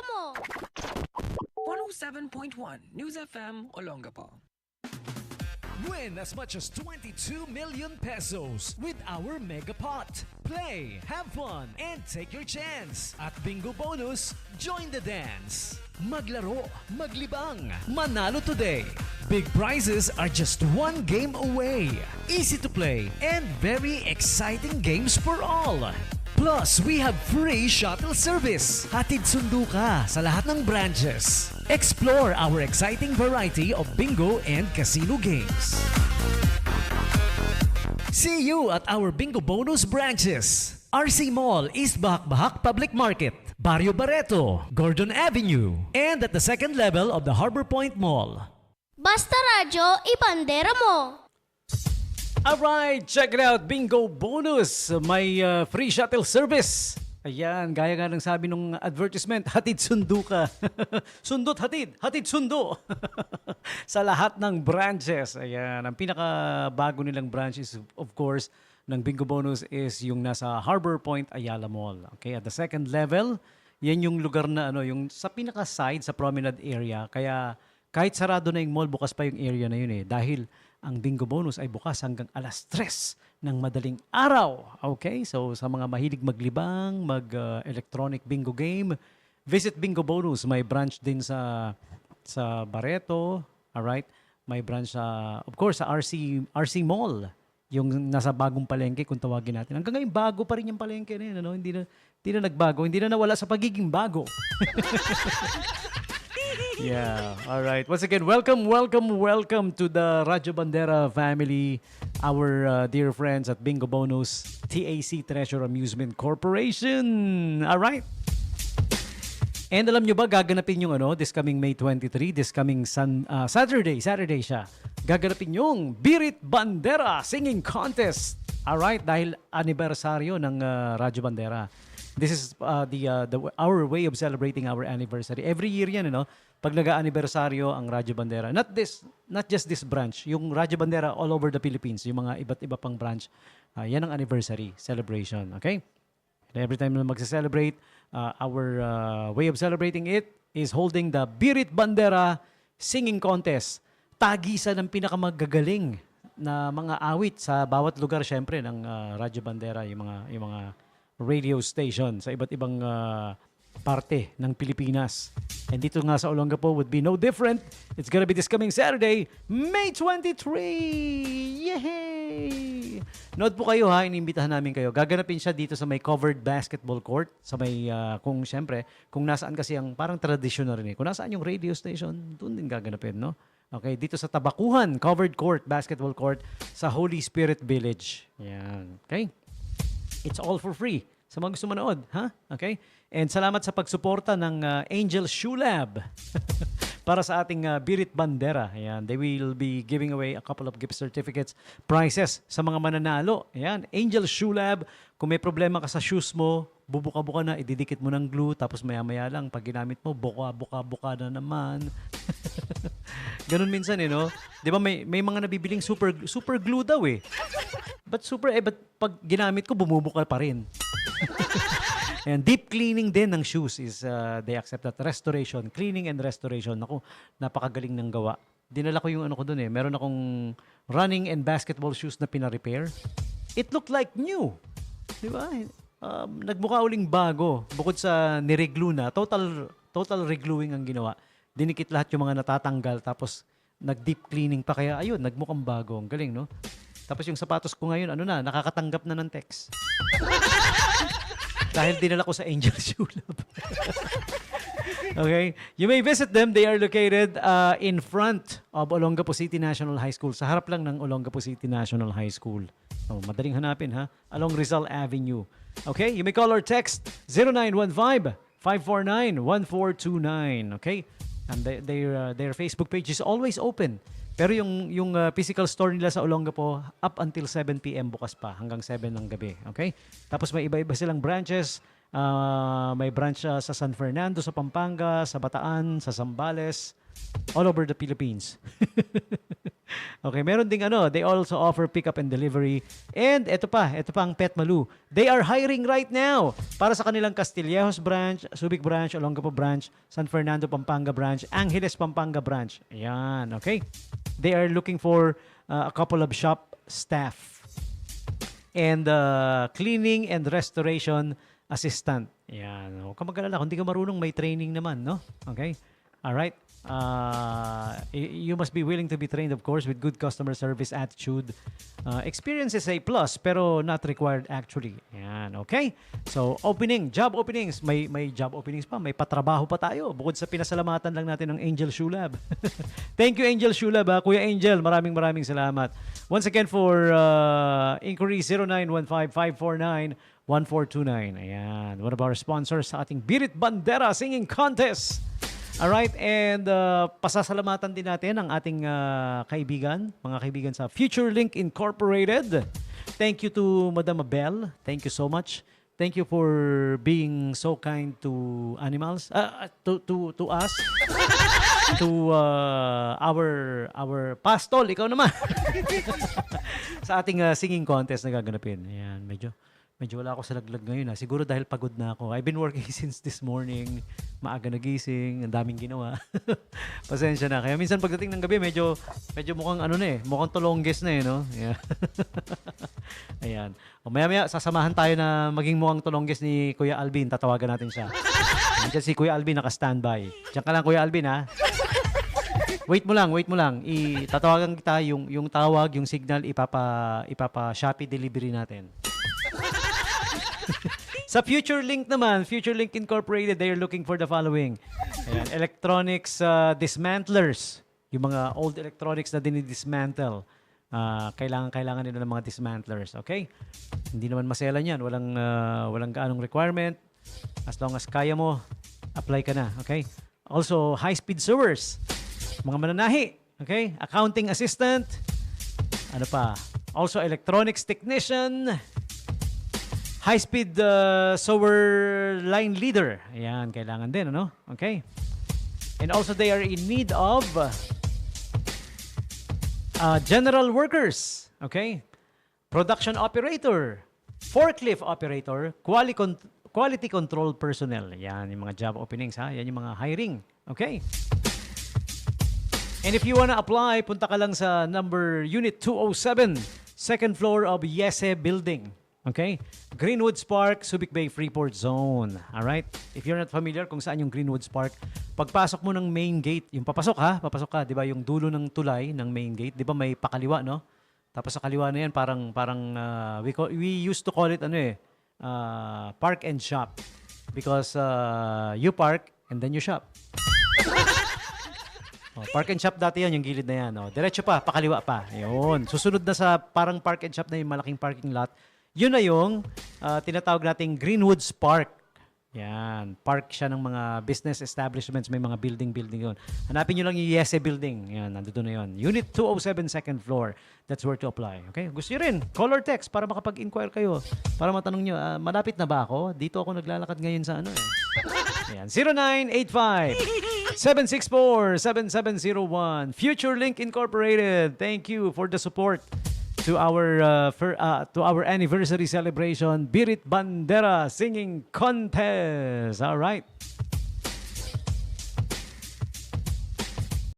mo. 107.1 News FM Olongapo. Win as much as 22 million pesos with our Mega Pot. Play, have fun, and take your chance. At Bingo Bonus, join the dance. Maglaro, maglibang, manalo today. Big prizes are just one game away. Easy to play and very exciting games for all. Plus, we have free shuttle service. Hatid sundo ka sa lahat ng branches. Explore our exciting variety of bingo and casino games. See you at our Bingo Bonus branches. RC Mall, East Bahak Public Market, Barrio Barreto, Gordon Avenue, and at the second level of the Harbor Point Mall. Basta radyo, ibandera mo. Alright, check it out. Bingo Bonus. May free shuttle service. Ayan, gaya nga ng sabi nung advertisement, hatid sundo ka. Sundot hatid, hatid sundo. Sa lahat ng branches. Ayan, ang pinakabago nilang branches, of course, ng Bingo Bonus is yung nasa Harbor Point, Ayala Mall. Okay, at the second level, yan yung lugar na yung sa pinaka-side, sa promenade area. Kaya kahit sarado na yung mall, bukas pa yung area na yun eh. Dahil ang Bingo Bonus ay bukas hanggang alas 3 ng madaling araw. Okay? So sa mga mahilig maglibang, mag-electronic bingo game, visit Bingo Bonus. May branch din sa Barreto. Alright? May branch of course, sa RC Mall. Yung nasa bagong palengke, kung tawagin natin. Hanggang ngayon, bago pa rin yung palengke na yun. Hindi na nagbago. Hindi na nawala sa pagiging bago. Yeah, all right. Once again, welcome to the Radyo Bandera family, our dear friends at Bingo Bonus, TAC Treasure Amusement Corporation. All right. And alam nyo ba, gaganapin yung this coming May 23, this coming Saturday siya. Gaganapin yung Birit Bandera Singing Contest. All right, dahil anibersaryo ng Radyo Bandera. This is our way of celebrating our anniversary. Every year yan, pag nag-aanibersaryo ang Radyo Bandera. Not just this branch, yung Radyo Bandera all over the Philippines, yung mga iba't iba pang branch, yan ang anniversary celebration, okay? And every time na magse-celebrate, our way of celebrating it is holding the Birit Bandera Singing Contest. Tagisan ng pinakamagagaling na mga awit sa bawat lugar, syempre, ng Radyo Bandera, yung mga radio station sa iba't ibang parte ng Pilipinas. And dito nga sa Olongapo would be no different. It's gonna be this coming Saturday, May 23! Yay! Nood po kayo ha, inimbitahan namin kayo. Gaganapin siya dito sa may covered basketball court, sa may, kung nasaan kasi ang parang tradisyon na rin eh. Kung nasaan yung radio station, doon din gaganapin, no? Okay, dito sa Tabakuhan, covered court, basketball court, sa Holy Spirit Village. Yan, okay? It's all for free. Sa mga gusto manood, ha? Okay? And salamat sa pagsuporta ng Angel Shoe Lab para sa ating Birit Bandera. Ayan. They will be giving away a couple of gift certificates, prizes sa mga mananalo. Ayan. Angel Shoe Lab. Kung may problema ka sa shoes mo, bubuka-buka na, ididikit mo ng glue, tapos maya-maya lang, pag ginamit mo, buka-buka na naman. Ganun minsan no? Di ba may mga nabibiling super glue daw eh. But pag ginamit ko, bumubuka pa rin. And deep cleaning din ng shoes is they accept that. Restoration, cleaning and restoration. Ako, napakagaling ng gawa. Dinala ko yung ko dun eh. Meron akong running and basketball shoes na pina-repair. It looked like new. Di ba? Nagmukha uling bago. Bukod sa nireglue na, total regluing ang ginawa. Dinikit lahat yung mga natatanggal, tapos nag-deep cleaning pa. Kaya ayun, nagmukhang bago. Ang galing, no? Tapos yung sapatos ko ngayon, nakakatanggap na ng text. Dahil dinala ko sa Angel Shoe Lab. Okay? You may visit them. They are located in front of Olongapo City National High School. Sa harap lang ng Olongapo City National High School. Madaling hanapin, ha? Along Rizal Avenue. Okay? You may call or text 0915-549-1429. Okay? And their Facebook page is always open. Pero yung physical store nila sa Olongapo, up until 7 p.m. bukas pa, hanggang 7 ng gabi. Okay? Tapos may iba-iba silang branches. May branch sa San Fernando, sa Pampanga, sa Bataan, sa Zambales, all over the Philippines. Okay, meron ding they also offer pickup and delivery. And ito pa ang Petmalu. They are hiring right now para sa kanilang Castillejos branch, Subic branch, Olongapo branch, San Fernando, Pampanga branch, Angeles, Pampanga branch. Ayan, okay? They are looking for a couple of shop staff and cleaning and restoration assistant. Ayan. Huwag ka mag-alala. Kung di ka marunong, may training naman, no? Okay? Alright. You must be willing to be trained, of course, with good customer service attitude. Experience is a plus, pero not required actually. Ayan, okay? So, job openings. May job openings pa. May patrabaho pa tayo. Bukod sa pinasalamatan lang natin ng Angel Shoe Lab. Thank you, Angel Shoe Lab. Kuya Angel, maraming salamat. Once again, for inquiry 0915-549-1429. Ayan, one of our sponsors sa ating Birit Bandera Singing Contest. Alright, and pasasalamatan din natin ang ating mga kaibigan sa Future Link Incorporated. Thank you to Madam Abel. Thank you so much. Thank you for being so kind to animals, to us, to our pastol, ikaw naman. Sa ating singing contest na gaganapin. Ayan, medyo wala ako sa laglag ngayon. Siguro dahil pagod na ako. I've been working since this morning. Maaga nagising. Ang daming ginawa. Pasensya na. Kaya minsan pagdating ng gabi, medyo mukhang mukhang tolongges na no? Yeah. Ayan. O maya-maya, sasamahan tayo na maging mukhang tolongges ni Kuya Alvin. Tatawagan natin siya. Nandiyan si Kuya Alvin naka-standby. Diyan ka lang, Kuya Alvin, ha? Wait mo lang. Tatawagan kita, yung tawag, yung signal, ipapa Shopee delivery natin. Sa Future Link naman, Future Link Incorporated, they are looking for the following. Ayan, electronics dismantlers. Yung mga old electronics na dinidismantle. Kailangan nila ng mga dismantlers. Okay? Hindi naman maselan yan. Walang gaanong requirement. As long as kaya mo, apply ka na. Okay? Also, high-speed sewers. Mga mananahi. Okay? Accounting assistant. Ano pa? Also, electronics technician. High-speed sewer line leader. Ayan, kailangan din, ano? Okay. And also, they are in need of general workers. Okay. Production operator. Forklift operator. Quality control personnel. Yan, yung mga job openings, ha? Yan yung mga hiring. Okay. And if you wanna apply, punta ka lang sa Unit 207, second floor of Yese Building. Okay? Greenwoods Park, Subic Bay Freeport Zone. Alright? If you're not familiar kung saan yung Greenwoods Park, pagpasok mo ng main gate, yung papasok ka, di ba, yung dulo ng tulay ng main gate, di ba may pakaliwa, no? Tapos sa kaliwa na yan, parang we used to call it, park and shop. Because you park and then you shop. Park and shop dati yan, yung gilid na yan. Diretso pa, pakaliwa pa. Ayun. Susunod na sa parang park and shop na yung malaking parking lot. Yun na yung tinatawag nating Greenwoods Park. Yan. Park siya ng mga business establishments. May mga building yun. Hanapin nyo lang yung Yese Building. Yan, nandito na yun. Unit 207, second floor. That's where to apply. Okay? Gusto nyo rin, call or text para makapag-inquire kayo. Para matanong nyo, malapit na ba ako? Dito ako naglalakad ngayon sa Yan. 0985-764-7701. Future Link Incorporated. Thank you for the support to our anniversary celebration, Birit Bandera Singing Contest. All right.